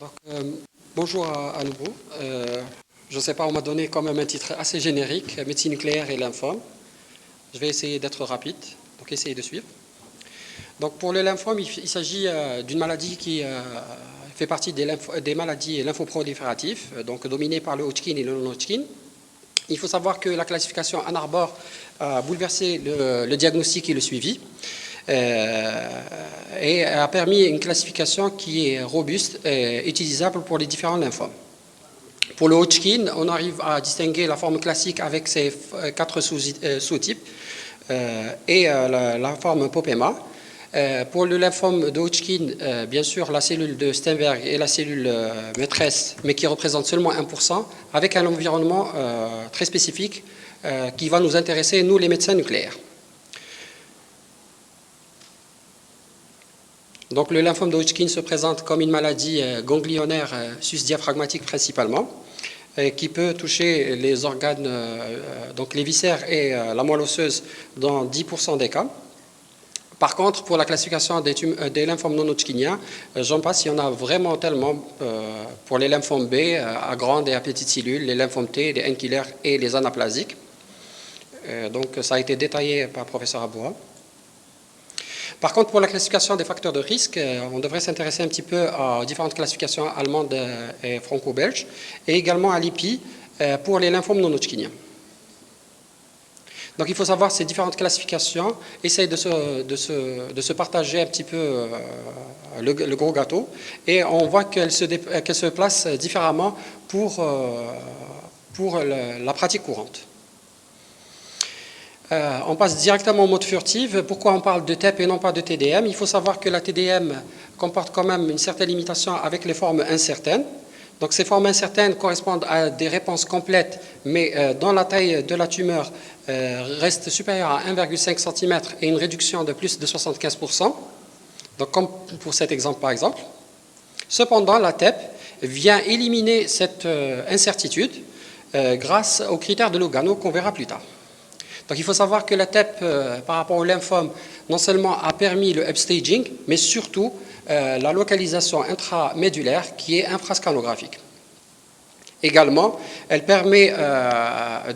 Donc, bonjour à nouveau. Je ne sais pas, on m'a donné quand même un titre assez générique, médecine nucléaire et lymphome. Je vais essayer d'être rapide, donc essayez de suivre. Donc pour le lymphome, il s'agit d'une maladie qui fait partie des maladies lymphoprolifératives, donc dominées par le Hodgkin et le non-Hodgkin. Il faut savoir que la classification Ann Arbor a bouleversé le diagnostic et le suivi. Et a permis une classification qui est robuste et utilisable pour les différents lymphomes. Pour le Hodgkin, on arrive à distinguer la forme classique avec ses 4 sous-types et la forme Popema. Pour le lymphome de Hodgkin, bien sûr, la cellule de Steinberg est la cellule maîtresse, mais qui représente seulement 1%, avec un environnement très spécifique qui va nous intéresser, nous, les médecins nucléaires. Donc le lymphome de Hodgkin se présente comme une maladie ganglionnaire sus-diaphragmatique principalement, qui peut toucher les organes, donc les viscères et la moelle osseuse dans 10% des cas. Par contre, pour la classification des lymphomes non hodgkiniens, j'en passe, il y en a vraiment tellement pour les lymphomes B à grandes et à petites cellules, les lymphomes T, les ankylaires et les anaplasiques. Donc ça a été détaillé par le professeur Aboua. Par contre, pour la classification des facteurs de risque, on devrait s'intéresser un petit peu aux différentes classifications allemandes et franco-belges, et également à l'IPI pour les lymphomes non hodgkiniens. Donc il faut savoir ces différentes classifications, essayent de se partager un petit peu le gros gâteau, et on voit qu'elles se placent différemment pour la pratique courante. On passe directement au mode furtive. Pourquoi on parle de TEP et non pas de TDM? Il faut savoir que la TDM comporte quand même une certaine limitation avec les formes incertaines. Donc ces formes incertaines correspondent à des réponses complètes, mais dont la taille de la tumeur reste supérieure à 1,5 cm et une réduction de plus de 75%. Donc comme pour cet exemple par exemple. Cependant, la TEP vient éliminer cette incertitude grâce aux critères de Lugano qu'on verra plus tard. Donc il faut savoir que la TEP, par rapport au lymphome, non seulement a permis le upstaging, mais surtout la localisation intramédulaire qui est infrascanographique. Également, elle permet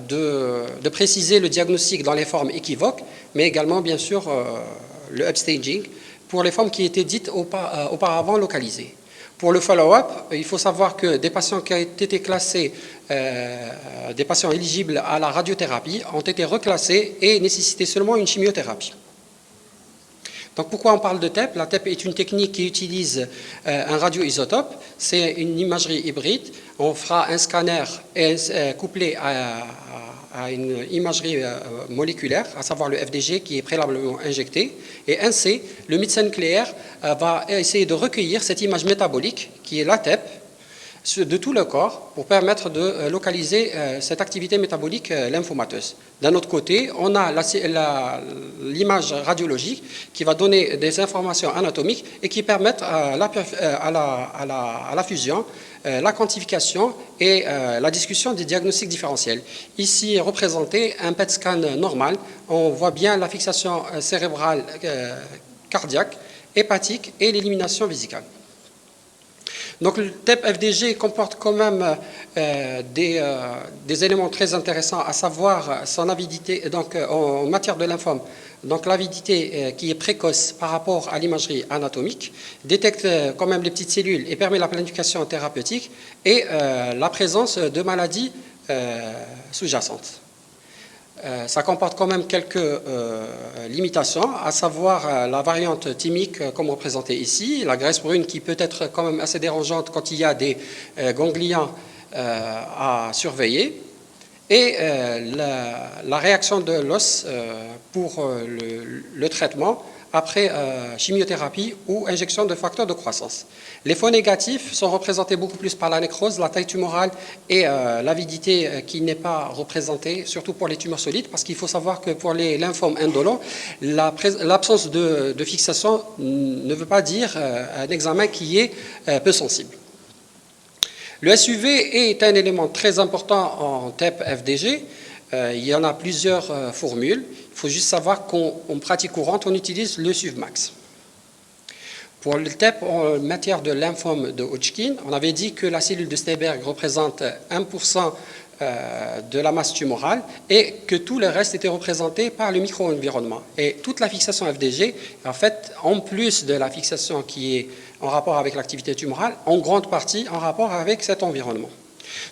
de préciser le diagnostic dans les formes équivoques, mais également, bien sûr, le upstaging pour les formes qui étaient dites auparavant localisées. Pour le follow-up, il faut savoir que des patients qui ont été classés, des patients éligibles à la radiothérapie, ont été reclassés et nécessitaient seulement une chimiothérapie. Donc pourquoi on parle de TEP? La TEP est une technique qui utilise un radioisotope, c'est une imagerie hybride. On fera un scanner couplé à une imagerie moléculaire, à savoir le FDG qui est préalablement injecté. Et ainsi, le médecin nucléaire va essayer de recueillir cette image métabolique qui est la TEP de tout le corps pour permettre de localiser cette activité métabolique lymphomateuse. D'un autre côté, on a l'image radiologique qui va donner des informations anatomiques et qui permettent à la fusion, la quantification et la discussion des diagnostics différentiels. Ici est représenté un PET scan normal. On voit bien la fixation cérébrale cardiaque, hépatique et l'élimination vésicale. Donc le TEP-FDG comporte quand même des éléments très intéressants, à savoir son avidité, donc en matière de lymphome, donc l'avidité qui est précoce par rapport à l'imagerie anatomique, détecte quand même les petites cellules et permet la planification thérapeutique et la présence de maladies sous-jacentes. Ça comporte quand même quelques limitations, à savoir la variante thymique comme représentée ici, la graisse brune qui peut être quand même assez dérangeante quand il y a des ganglions à surveiller, et la réaction de l'os pour le traitement après chimiothérapie ou injection de facteurs de croissance. Les faux négatifs sont représentés beaucoup plus par la nécrose, la taille tumorale et l'avidité qui n'est pas représentée, surtout pour les tumeurs solides, parce qu'il faut savoir que pour les lymphomes indolents, l'absence de fixation ne veut pas dire un examen qui est peu sensible. Le SUV est un élément très important en TEP-FDG. Il y en a plusieurs formules. Il faut juste savoir qu'en pratique courante, on utilise le SUVmax. Pour le TEP, en matière de lymphome de Hodgkin, on avait dit que la cellule de Steinberg représente 1% de la masse tumorale et que tout le reste était représenté par le micro-environnement. Et toute la fixation FDG, en fait, en plus de la fixation qui est en rapport avec l'activité tumorale, en grande partie en rapport avec cet environnement.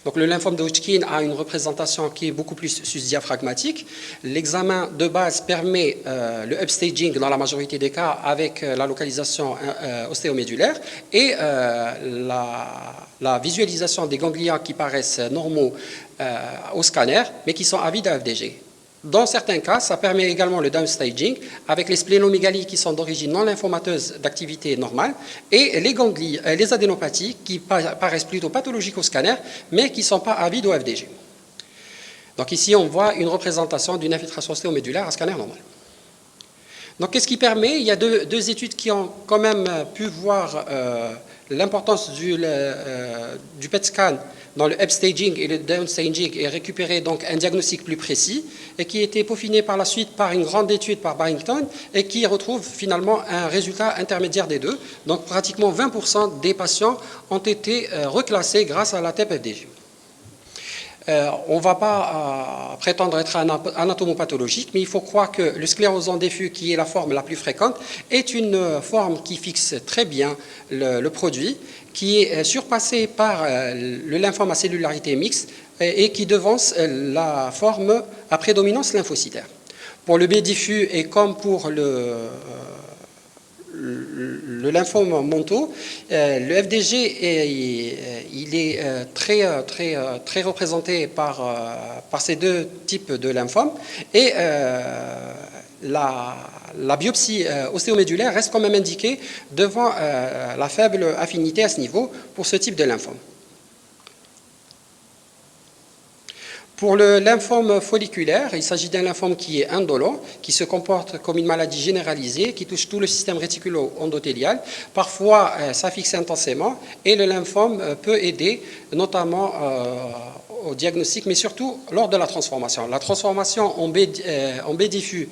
Donc le lymphome de Hodgkin a une représentation qui est beaucoup plus sus-diaphragmatique. L'examen de base permet le upstaging dans la majorité des cas avec la localisation ostéomédulaire et la visualisation des ganglions qui paraissent normaux au scanner mais qui sont avides à FDG. Dans certains cas, ça permet également le downstaging avec les splénomégalies qui sont d'origine non lymphomateuse d'activité normale et les ganglies, les adénopathies qui paraissent plutôt pathologiques au scanner mais qui ne sont pas avides au FDG. Donc ici, on voit une représentation d'une infiltration ostéomédulaire à scanner normal. Donc qu'est-ce qui permet? Il y a deux études qui ont quand même pu voir l'importance du PET scan dans le upstaging et le downstaging et récupérer donc un diagnostic plus précis et qui a été peaufiné par la suite par une grande étude par Barrington et qui retrouve finalement un résultat intermédiaire des deux. Donc pratiquement 20% des patients ont été reclassés grâce à la TEP-FDG. On ne va pas prétendre être anatomopathologique, mais il faut croire que le sclérosant diffus, qui est la forme la plus fréquente, est une forme qui fixe très bien le produit, qui est surpassé par le lymphome à cellularité mixte et qui devance la forme à prédominance lymphocytaire. Pour le B diffus et comme pour le lymphome mentaux, le FDG il est très représenté par ces deux types de lymphomes et la biopsie ostéomédulaire reste quand même indiquée devant la faible affinité à ce niveau pour ce type de lymphome. Pour le lymphome folliculaire, il s'agit d'un lymphome qui est indolent, qui se comporte comme une maladie généralisée, qui touche tout le système réticulo-endothélial. Parfois, ça fixe intensément et le lymphome peut aider, notamment au diagnostic, mais surtout lors de la transformation. La transformation en B diffus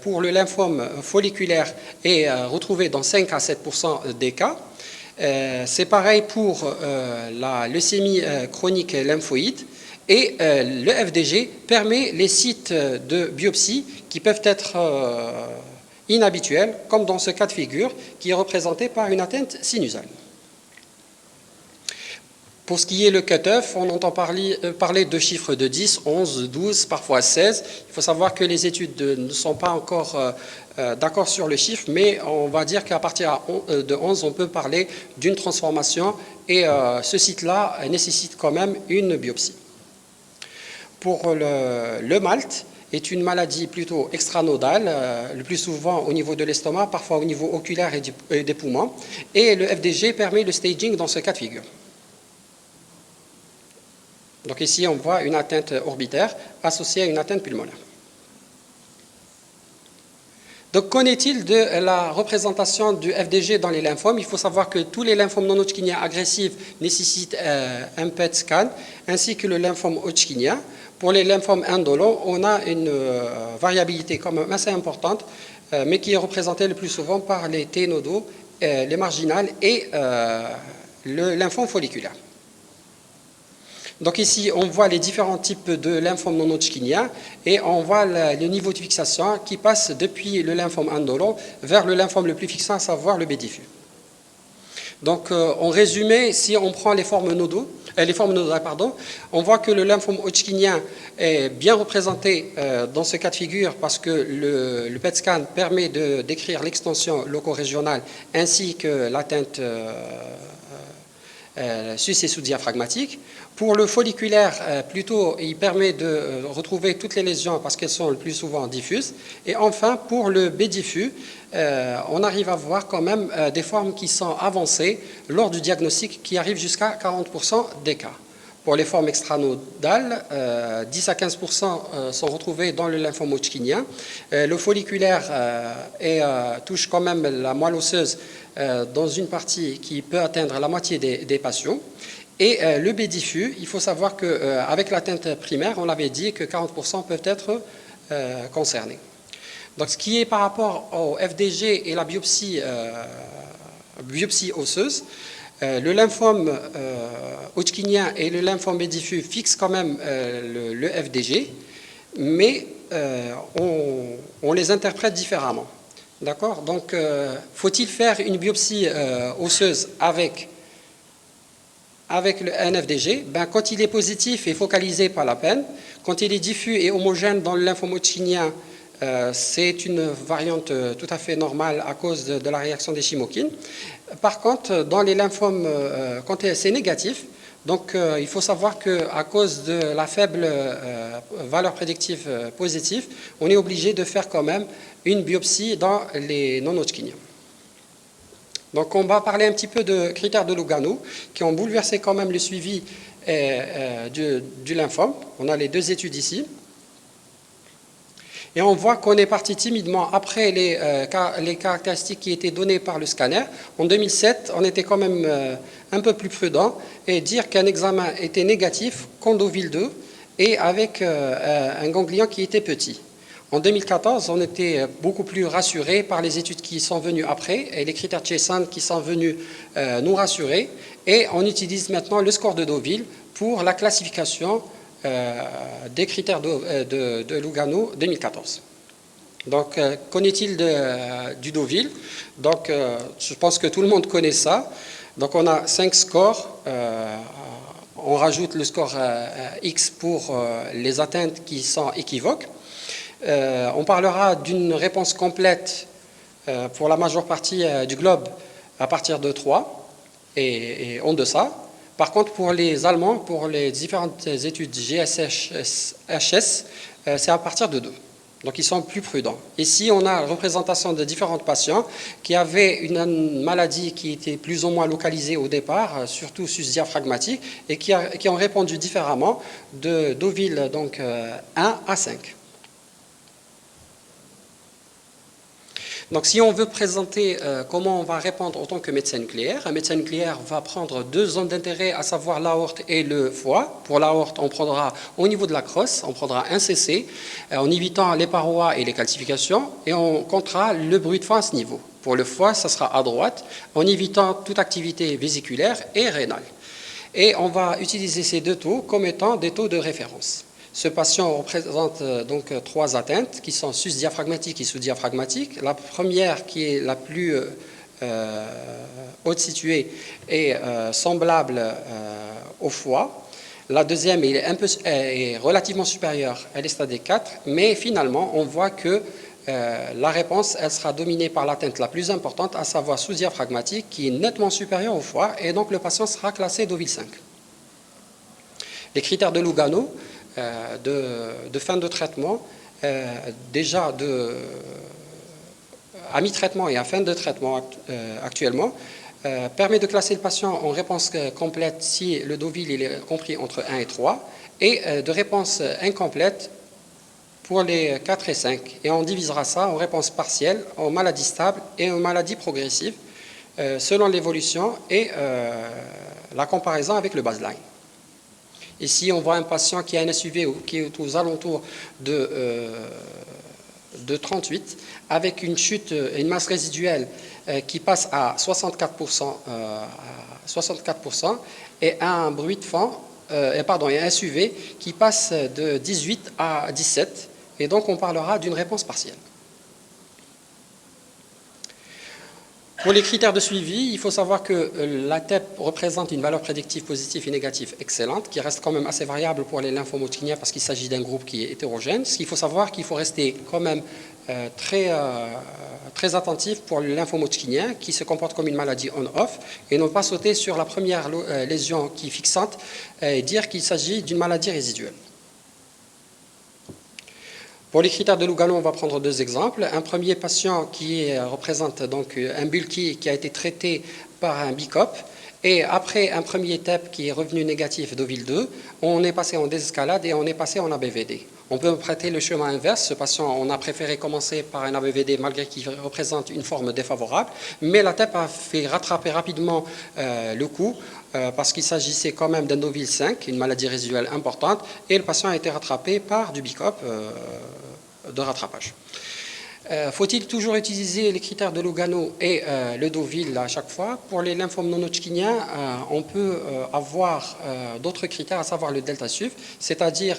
pour le lymphome folliculaire est retrouvée dans 5 à 7% des cas. C'est pareil pour la leucémie chronique lymphoïde. Et le FDG permet les sites de biopsie qui peuvent être inhabituels, comme dans ce cas de figure, qui est représenté par une atteinte sinusale. Pour ce qui est le cutoff, on entend parler de chiffres de 10, 11, 12, parfois 16. Il faut savoir que les études ne sont pas encore d'accord sur le chiffre, mais on va dire qu'à partir de 11, on peut parler d'une transformation et ce site-là nécessite quand même une biopsie. Pour le MALT, est une maladie plutôt extranodale, le plus souvent au niveau de l'estomac, parfois au niveau oculaire et des poumons. Et le FDG permet le staging dans ce cas de figure. Donc ici, on voit une atteinte orbitaire associée à une atteinte pulmonaire. Donc, qu'en est-il de la représentation du FDG dans les lymphomes? Il faut savoir que tous les lymphomes non hodgkiniens agressifs nécessitent un PET scan, ainsi que le lymphome hodgkinien. Pour les lymphomes indolents, on a une variabilité quand même assez importante, mais qui est représentée le plus souvent par les T-nodaux, les marginales et le lymphome folliculaire. Donc ici, on voit les différents types de lymphomes non hodgkiniens et on voit le niveau de fixation qui passe depuis le lymphome indolent vers le lymphome le plus fixant, à savoir le B diffus. Donc en résumé, si on prend les formes nodales, on voit que le lymphome hodgkinien est bien représenté dans ce cas de figure parce que le PET scan permet de décrire l'extension loco-régionale ainsi que l'atteinte sus- et sous-diaphragmatique. Pour le folliculaire, plutôt, il permet de retrouver toutes les lésions parce qu'elles sont le plus souvent diffuses. Et enfin, pour le B diffus, on arrive à voir quand même des formes qui sont avancées lors du diagnostic qui arrivent jusqu'à 40% des cas. Pour les formes extranodales, 10 à 15% sont retrouvés dans le lymphome hodgkinien. Le folliculaire touche quand même la moelle osseuse dans une partie qui peut atteindre la moitié des patients. Et le B diffus, il faut savoir qu'avec l'atteinte primaire, on avait dit que 40% peuvent être concernés. Donc ce qui est par rapport au FDG et la biopsie biopsie osseuse. Le lymphome hodgkinien et le lymphome diffus fixent quand même le FDG, mais on les interprète différemment. D'accord? Donc, faut-il faire une biopsie osseuse avec le NFDG? Quand il est positif et focalisé, pas la peine. Quand il est diffus et homogène dans le lymphome hodgkinien, c'est une variante tout à fait normale à cause de la réaction des chymokines. Par contre, dans les lymphomes, quand c'est négatif, donc il faut savoir qu'à cause de la faible valeur prédictive positive, on est obligé de faire quand même une biopsie dans les non-hodgkiniens. Donc on va parler un petit peu de critères de Lugano qui ont bouleversé quand même le suivi du lymphome. On a les deux études ici. Et on voit qu'on est parti timidement après les caractéristiques qui étaient données par le scanner. En 2007, on était quand même un peu plus prudent et dire qu'un examen était négatif, condoville 2, et avec un ganglion qui était petit. En 2014, on était beaucoup plus rassurés par les études qui sont venues après et les critères Chesan qui sont venus nous rassurer. Et on utilise maintenant le score de Deauville pour la classification des critères de Lugano 2014. Donc, qu'en est-il du Deauville? Donc, je pense que tout le monde connaît ça. Donc, on a 5 scores. On rajoute le score X pour les atteintes qui sont équivoques. On parlera d'une réponse complète pour la majeure partie du globe à partir de 3 et en deçà. Par contre, pour les Allemands, pour les différentes études GSHS, c'est à partir de 2. Donc, ils sont plus prudents. Ici, on a la représentation de différents patients qui avaient une maladie qui était plus ou moins localisée au départ, surtout sus-diaphragmatique, et qui ont répondu différemment de Deauville donc, 1 à 5. Donc, si on veut présenter comment on va répondre en tant que médecin nucléaire, un médecin nucléaire va prendre 2 zones d'intérêt, à savoir l'aorte et le foie. Pour l'aorte, on prendra au niveau de la crosse, on prendra un CC, en évitant les parois et les calcifications, et on comptera le bruit de fond à ce niveau. Pour le foie, ça sera à droite, en évitant toute activité vésiculaire et rénale. Et on va utiliser ces 2 taux comme étant des taux de référence. Ce patient représente donc 3 atteintes qui sont sus-diaphragmatiques et sous-diaphragmatiques. La première, qui est la plus haute située, est semblable au foie. La deuxième est relativement supérieure, elle est stade 4, mais finalement, on voit que la réponse, elle sera dominée par l'atteinte la plus importante, à savoir sous-diaphragmatique, qui est nettement supérieure au foie, et donc le patient sera classé Deauville 5. Les critères de Lugano, de fin de traitement, déjà à mi-traitement et à fin de traitement actuellement, permet de classer le patient en réponse complète si le Deauville il est compris entre 1 et 3, et de réponse incomplète pour les 4 et 5. Et on divisera ça en réponse partielle, en maladie stable et en maladie progressive, selon l'évolution et la comparaison avec le baseline. Ici, on voit un patient qui a un SUV qui est aux alentours de 38, avec une chute, une masse résiduelle qui passe à 64%, et un bruit de fond, et un SUV qui passe de 18 à 17, et donc on parlera d'une réponse partielle. Pour les critères de suivi, il faut savoir que la TEP représente une valeur prédictive positive et négative excellente, qui reste quand même assez variable pour les lymphomes hodgkiniens parce qu'il s'agit d'un groupe qui est hétérogène. Ce qu'il faut savoir qu'il faut rester quand même très attentif pour le lymphome hodgkinien qui se comporte comme une maladie on-off et ne pas sauter sur la première lésion qui est fixante et dire qu'il s'agit d'une maladie résiduelle. Pour les critères de Lugano, on va prendre 2 exemples. Un premier patient qui représente donc un bulky qui a été traité par un BICOP, et après un premier TEP qui est revenu négatif Deauville 2, on est passé en désescalade et on est passé en ABVD. On peut prêter le chemin inverse. Ce patient, on a préféré commencer par un ABVD malgré qu'il représente une forme défavorable, mais la TEP a fait rattraper rapidement le coup parce qu'il s'agissait quand même d'un Deauville 5, une maladie résiduelle importante, et le patient a été rattrapé par du BICOP de rattrapage. Faut-il toujours utiliser les critères de Lugano et le Deauville à chaque fois? Pour les lymphomes non-Hodgkiniens, on peut avoir d'autres critères, à savoir le delta SUV, c'est-à-dire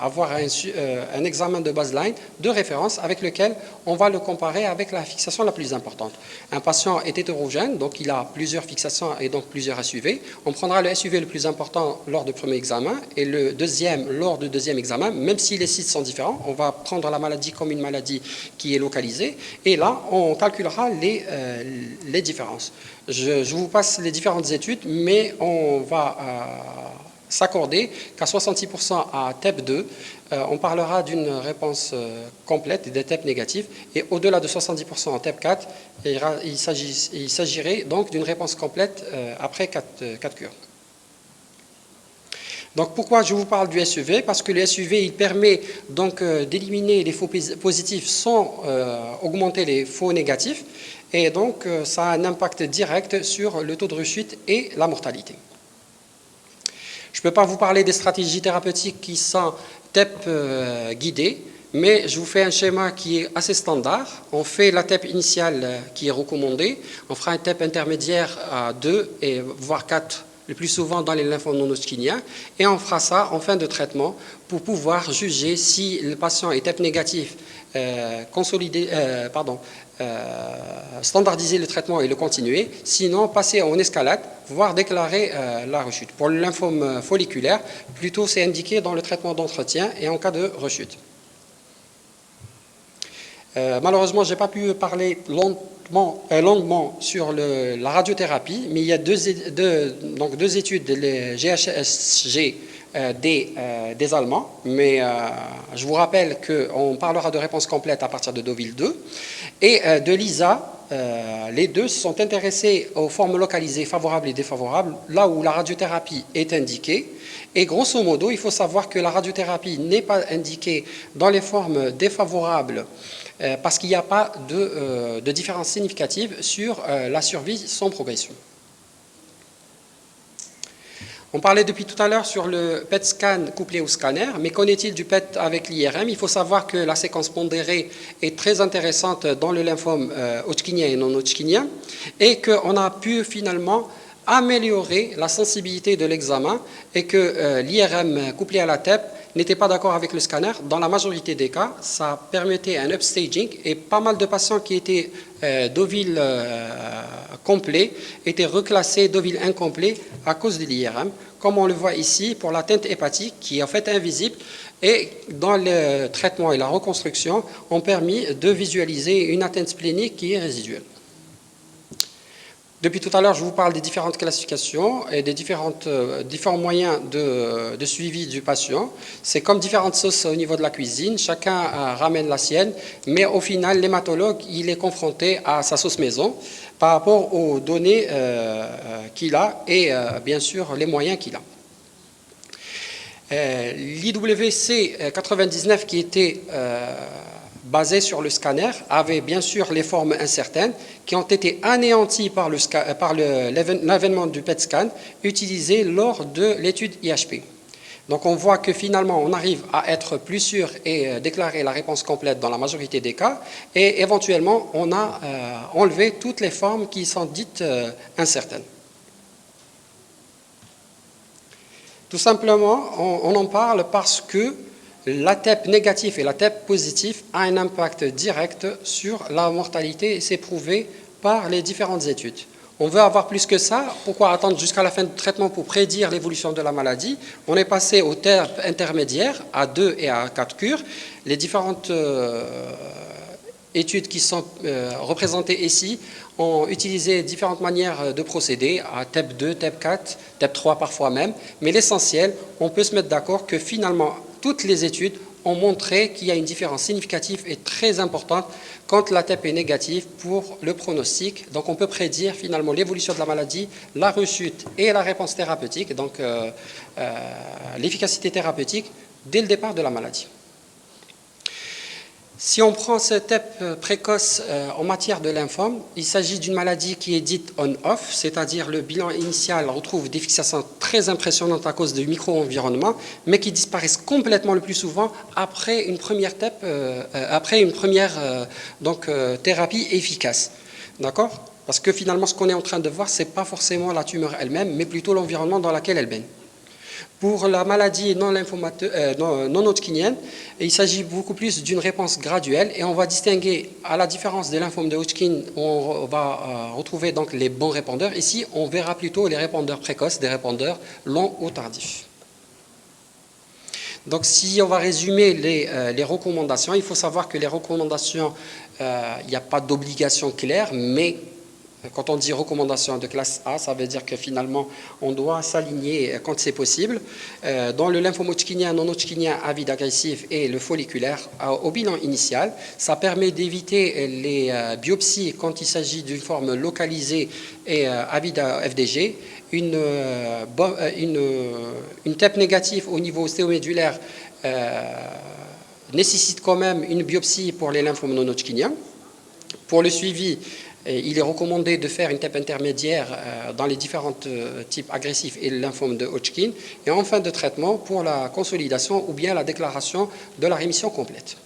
avoir un examen de baseline de référence avec lequel on va le comparer avec la fixation la plus importante. Un patient est hétérogène, donc il a plusieurs fixations et donc plusieurs SUV. On prendra le SUV le plus important lors du premier examen et le deuxième lors du deuxième examen, même si les sites sont différents. On va prendre la maladie comme une maladie qui est localisée et là, on calculera les différences. Je vous passe les différentes études, mais on va s'accorder qu'à 66% à TEP2, on parlera d'une réponse complète des TEP négatifs et au-delà de 70% en TEP4, il s'agirait donc d'une réponse complète après 4 cures. Donc pourquoi je vous parle du SUV? Parce que le SUV il permet donc d'éliminer les faux positifs sans augmenter les faux négatifs et donc ça a un impact direct sur le taux de rechute et la mortalité. Je ne peux pas vous parler des stratégies thérapeutiques qui sont TEP guidées, mais je vous fais un schéma qui est assez standard. On fait la TEP initiale qui est recommandée, on fera un TEP intermédiaire à 2 et voire 4 le plus souvent dans les lymphomes non-Hodgkiniens, et on fera ça en fin de traitement pour pouvoir juger si le patient est TEP négatif, standardiser le traitement et le continuer, sinon passer en escalade, voire déclarer la rechute. Pour le lymphome folliculaire, plutôt c'est indiqué dans le traitement d'entretien et en cas de rechute. Malheureusement, je n'ai pas pu parler longuement sur la radiothérapie, mais il y a deux études, les GHSG des Allemands, mais je vous rappelle qu'on parlera de réponse complète à partir de Deauville 2, et de l'ISA, les deux sont intéressés aux formes localisées favorables et défavorables, là où la radiothérapie est indiquée. Et grosso modo, il faut savoir que la radiothérapie n'est pas indiquée dans les formes défavorables parce qu'il n'y a pas de différence significative sur la survie sans progression. On parlait depuis tout à l'heure sur le PET scan couplé au scanner, mais qu'en est-il du PET avec l'IRM? Il faut savoir que la séquence pondérée est très intéressante dans le lymphome hodgkinien et non hodgkinien et qu'on a pu finalement améliorer la sensibilité de l'examen et que l'IRM couplé à la TEP n'était pas d'accord avec le scanner. Dans la majorité des cas, ça permettait un upstaging et pas mal de patients qui étaient Deauville complet étaient reclassés Deauville incomplet à cause de l'IRM, comme on le voit ici pour l'atteinte hépatique qui est en fait invisible et dans le traitement et la reconstruction ont permis de visualiser une atteinte splénique qui est résiduelle. Depuis tout à l'heure, je vous parle des différentes classifications et des différents moyens de suivi du patient. C'est comme différentes sauces au niveau de la cuisine, chacun ramène la sienne, mais au final, l'hématologue, il est confronté à sa sauce maison par rapport aux données qu'il a et bien sûr les moyens qu'il a. L'IWC 99 qui était basé sur le scanner avait bien sûr les formes incertaines qui ont été anéanties par l'avènement du PET scan utilisé lors de l'étude IHP. Donc on voit que finalement on arrive à être plus sûr et déclarer la réponse complète dans la majorité des cas et éventuellement on a enlevé toutes les formes qui sont dites incertaines. Tout simplement on en parle parce que la TEP négatif et la TEP positif a un impact direct sur la mortalité et c'est prouvé par les différentes études. On veut avoir plus que ça. Pourquoi attendre jusqu'à la fin du traitement pour prédire l'évolution de la maladie? On est passé au TEP intermédiaire à 2 et à 4 cures. Les différentes études qui sont représentées ici ont utilisé différentes manières de procéder à TEP 2, TEP 4, TEP 3 parfois même. Mais l'essentiel, on peut se mettre d'accord que finalement, toutes les études ont montré qu'il y a une différence significative et très importante quand la TEP est négative pour le pronostic. Donc on peut prédire finalement l'évolution de la maladie, la rechute et la réponse thérapeutique, donc l'efficacité thérapeutique dès le départ de la maladie. Si on prend ce TEP précoce en matière de lymphome, il s'agit d'une maladie qui est dite on-off, c'est-à-dire le bilan initial retrouve des fixations très impressionnantes à cause du micro-environnement, mais qui disparaissent complètement le plus souvent après une première TEP, thérapie efficace. D'accord? Parce que finalement, ce qu'on est en train de voir, ce n'est pas forcément la tumeur elle-même, mais plutôt l'environnement dans lequel elle baigne. Pour la maladie non hodgkinienne, il s'agit beaucoup plus d'une réponse graduelle et on va distinguer, à la différence des lymphomes de Hodgkin, on va retrouver donc les bons répondeurs. Ici, on verra plutôt les répondeurs précoces, des répondeurs longs ou tardifs. Donc si on va résumer les recommandations, il faut savoir que les recommandations, il n'y a pas d'obligation claire, mais quand on dit recommandation de classe A, ça veut dire que finalement, on doit s'aligner quand c'est possible. Dans le lymphome hodgkinien, non hodgkinien, avide agressif et le folliculaire, au bilan initial, ça permet d'éviter les biopsies quand il s'agit d'une forme localisée et avide à FDG. Une TEP négative au niveau ostéomédulaire nécessite quand même une biopsie pour les lymphomes non hodgkiniens. Pour le suivi, il est recommandé de faire une TEP intermédiaire dans les différents types agressifs et le lymphome de Hodgkin. Et en fin de traitement, pour la consolidation ou bien la déclaration de la rémission complète.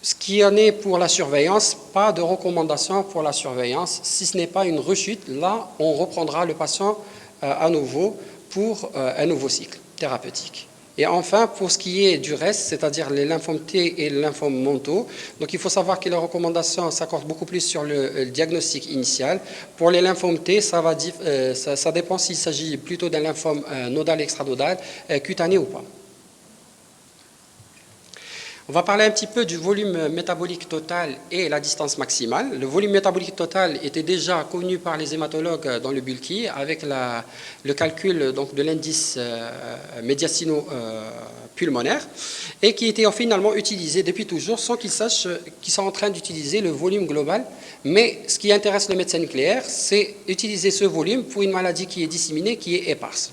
Ce qui en est pour la surveillance, pas de recommandation pour la surveillance. Si ce n'est pas une rechute, là, on reprendra le patient à nouveau pour un nouveau cycle thérapeutique. Et enfin, pour ce qui est du reste, c'est-à-dire les lymphomes T et les lymphomes mentaux, donc il faut savoir que les recommandations s'accordent beaucoup plus sur le diagnostic initial. Pour les lymphomes T, ça dépend s'il s'agit plutôt d'un lymphome nodal, extranodal, cutané ou pas. On va parler un petit peu du volume métabolique total et la distance maximale. Le volume métabolique total était déjà connu par les hématologues dans le bulky avec le calcul donc, de l'indice médiastino-pulmonaire et qui était finalement utilisé depuis toujours sans qu'ils sachent qu'ils sont en train d'utiliser le volume global. Mais ce qui intéresse le médecin nucléaire, c'est utiliser ce volume pour une maladie qui est disséminée, qui est éparse.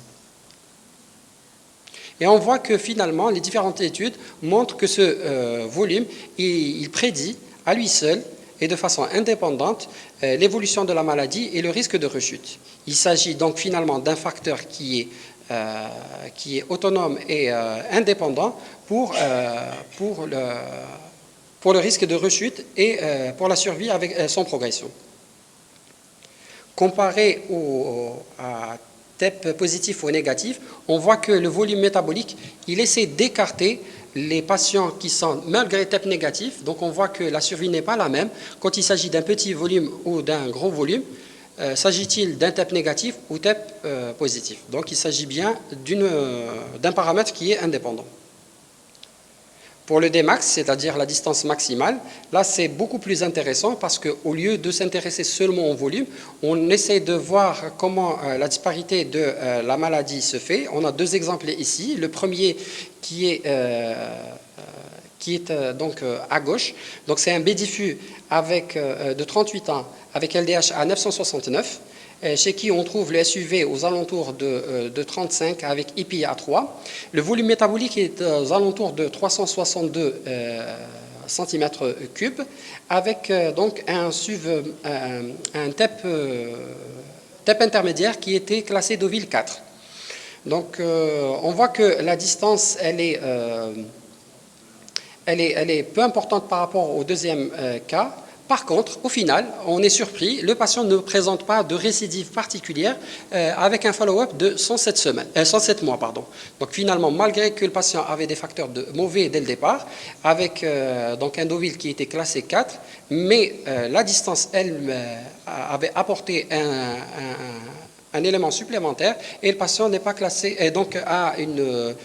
Et on voit que finalement, les différentes études montrent que ce volume, il prédit à lui seul et de façon indépendante l'évolution de la maladie et le risque de rechute. Il s'agit donc finalement d'un facteur qui est autonome et indépendant pour le risque de rechute et pour la survie avec son progression. Comparé à TEP positif ou négatif, on voit que le volume métabolique, il essaie d'écarter les patients qui sont malgré TEP négatif. Donc on voit que la survie n'est pas la même. Quand il s'agit d'un petit volume ou d'un gros volume, s'agit-il d'un TEP négatif ou TEP positif? Donc il s'agit bien d'un paramètre qui est indépendant. Pour le Dmax, c'est-à-dire la distance maximale, là c'est beaucoup plus intéressant parce qu'au lieu de s'intéresser seulement au volume, on essaie de voir comment la disparité de la maladie se fait. On a deux exemples ici. Le premier qui est donc à gauche, donc c'est un B diffus de 38 ans avec LDH à 969. Chez qui on trouve le SUV aux alentours de 35 avec IPI à 3. Le volume métabolique est aux alentours de 362 cm3 avec donc un TEP intermédiaire qui était classé Deauville 4. Donc on voit que la distance elle est peu importante par rapport au deuxième cas. Par contre, au final, on est surpris, le patient ne présente pas de récidive particulière avec un follow-up de 107 mois. Donc finalement, malgré que le patient avait des facteurs mauvais dès le départ, avec donc un Deauville qui était classé 4, mais la distance, elle, avait apporté un élément supplémentaire et le patient n'est pas classé, et donc a une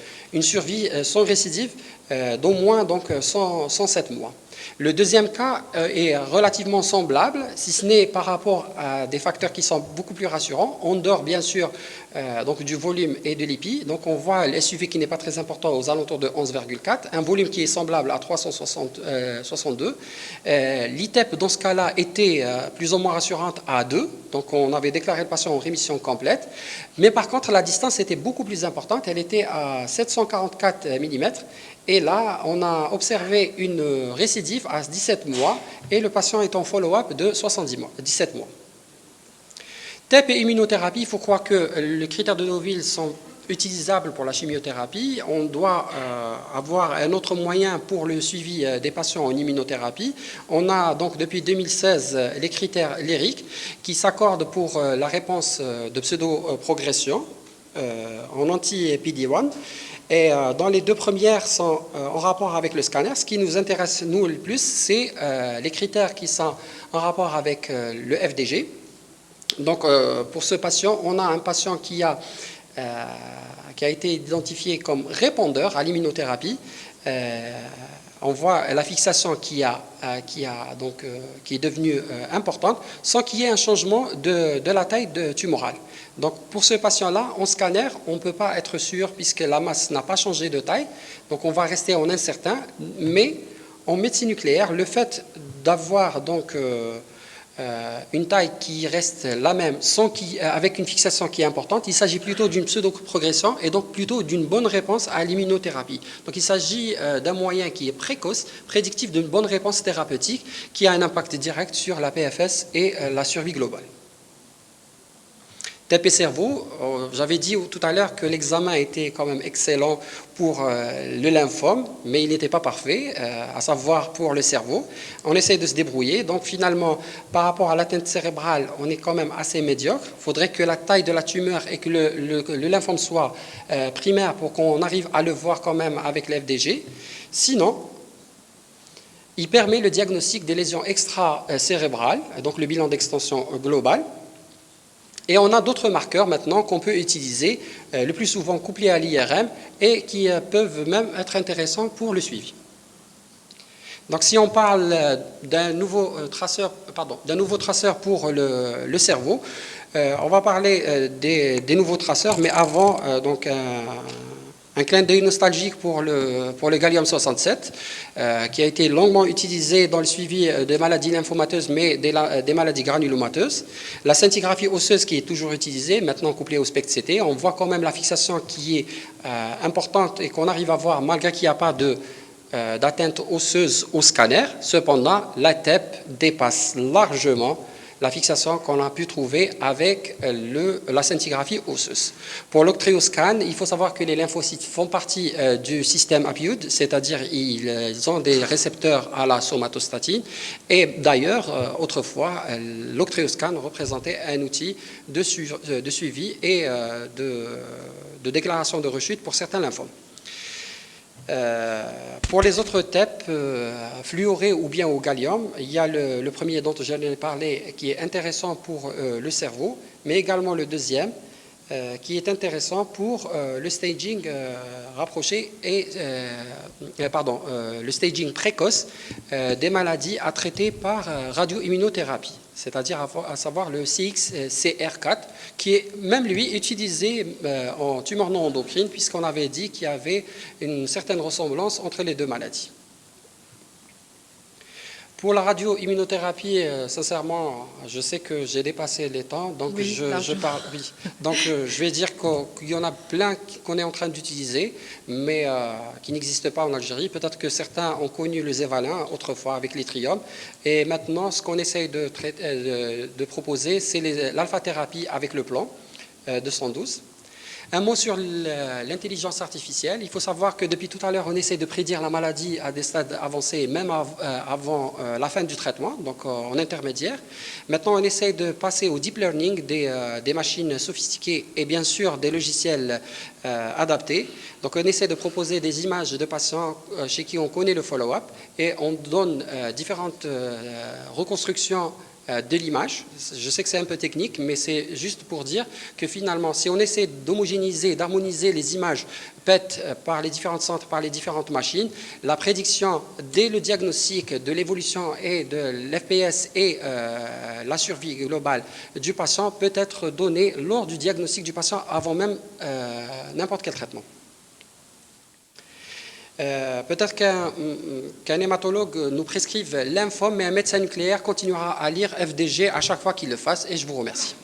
survie sans récidive d'au moins donc 107 mois. Le deuxième cas est relativement semblable, si ce n'est par rapport à des facteurs qui sont beaucoup plus rassurants. On dort bien sûr donc du volume et de l'IPI. Donc on voit le SUV qui n'est pas très important aux alentours de 11,4, un volume qui est semblable à 362. L'ITEP dans ce cas-là était plus ou moins rassurante à 2, donc on avait déclaré le patient en rémission complète. Mais par contre la distance était beaucoup plus importante, elle était à 744 mm Et là, on a observé une récidive à 17 mois et le patient est en follow-up de 17 mois. TEP et immunothérapie, il faut croire que les critères de Deauville sont utilisables pour la chimiothérapie. On doit avoir un autre moyen pour le suivi des patients en immunothérapie. On a donc depuis 2016 les critères lyriques qui s'accordent pour la réponse de pseudo-progression en anti-PD-1. Et dans les deux premières sont en rapport avec le scanner. Ce qui nous intéresse, nous, le plus, c'est les critères qui sont en rapport avec le FDG. Donc, pour ce patient, on a un patient qui a été identifié comme répondeur à l'immunothérapie. On voit la fixation qui est devenue importante sans qu'il y ait un changement de la taille tumorale. Donc, pour ce patient-là, en scanner, on ne peut pas être sûr puisque la masse n'a pas changé de taille. Donc, on va rester en incertain. Mais en médecine nucléaire, le fait d'avoir donc une taille qui reste la même avec une fixation qui est importante, il s'agit plutôt d'une pseudo-progression et donc plutôt d'une bonne réponse à l'immunothérapie. Donc il s'agit d'un moyen qui est précoce, prédictif d'une bonne réponse thérapeutique qui a un impact direct sur la PFS et la survie globale. TEP et cerveau, j'avais dit tout à l'heure que l'examen était quand même excellent pour le lymphome, mais il n'était pas parfait, à savoir pour le cerveau. On essaie de se débrouiller, donc finalement, par rapport à l'atteinte cérébrale, on est quand même assez médiocre. Il faudrait que la taille de la tumeur et que le lymphome soit primaire pour qu'on arrive à le voir quand même avec l'FDG. Sinon, il permet le diagnostic des lésions extra-cérébrales, donc le bilan d'extension global. Et on a d'autres marqueurs maintenant qu'on peut utiliser, le plus souvent couplés à l'IRM, et qui peuvent même être intéressants pour le suivi. Donc si on parle d'un nouveau traceur pour le cerveau, on va parler des nouveaux traceurs, mais avant, donc un clin d'œil nostalgique pour le gallium-67, qui a été longuement utilisé dans le suivi des maladies lymphomateuses, mais des maladies granulomateuses. La scintigraphie osseuse qui est toujours utilisée, maintenant couplée au SPECT-CT, on voit quand même la fixation qui est importante et qu'on arrive à voir malgré qu'il n'y a pas d'atteinte osseuse au scanner. Cependant, la TEP dépasse largement la fixation qu'on a pu trouver avec la scintigraphie osseuse. Pour l'octréoscan, il faut savoir que les lymphocytes font partie du système APIUD, c'est-à-dire ils ont des récepteurs à la somatostatine. Et d'ailleurs, autrefois, l'octréoscan représentait un outil de suivi et de déclaration de rechute pour certains lymphomes. Pour les autres TEP, fluorés ou bien au gallium, il y a le premier dont j'allais parler qui est intéressant pour le cerveau, mais également le deuxième qui est intéressant pour le staging rapproché et le staging précoce des maladies à traiter par radioimmunothérapie, c'est-à-dire à savoir le CXCR4, qui est même lui utilisé en tumeur non endocrine, puisqu'on avait dit qu'il y avait une certaine ressemblance entre les deux maladies. Pour la radioimmunothérapie, sincèrement, je sais que j'ai dépassé les temps, donc oui, je vais dire qu'il y en a plein qu'on est en train d'utiliser, mais qui n'existent pas en Algérie. Peut-être que certains ont connu le zévalin autrefois avec l'yttrium, et maintenant ce qu'on essaye de proposer, c'est l'alpha-thérapie avec le plan de 112. Un mot sur l'intelligence artificielle. Il faut savoir que depuis tout à l'heure, on essaie de prédire la maladie à des stades avancés, même avant la fin du traitement, donc en intermédiaire. Maintenant, on essaie de passer au deep learning des machines sophistiquées et bien sûr des logiciels adaptés. Donc, on essaie de proposer des images de patients chez qui on connaît le follow-up et on donne différentes reconstructions de l'image. Je sais que c'est un peu technique, mais c'est juste pour dire que finalement, si on essaie d'homogénéiser, d'harmoniser les images PET par les différents centres, par les différentes machines, la prédiction dès le diagnostic de l'évolution et de l'FPS et la survie globale du patient peut être donnée lors du diagnostic du patient avant même n'importe quel traitement. Peut-être qu'un hématologue nous prescrive lymphome, mais un médecin nucléaire continuera à lire FDG à chaque fois qu'il le fasse, et je vous remercie.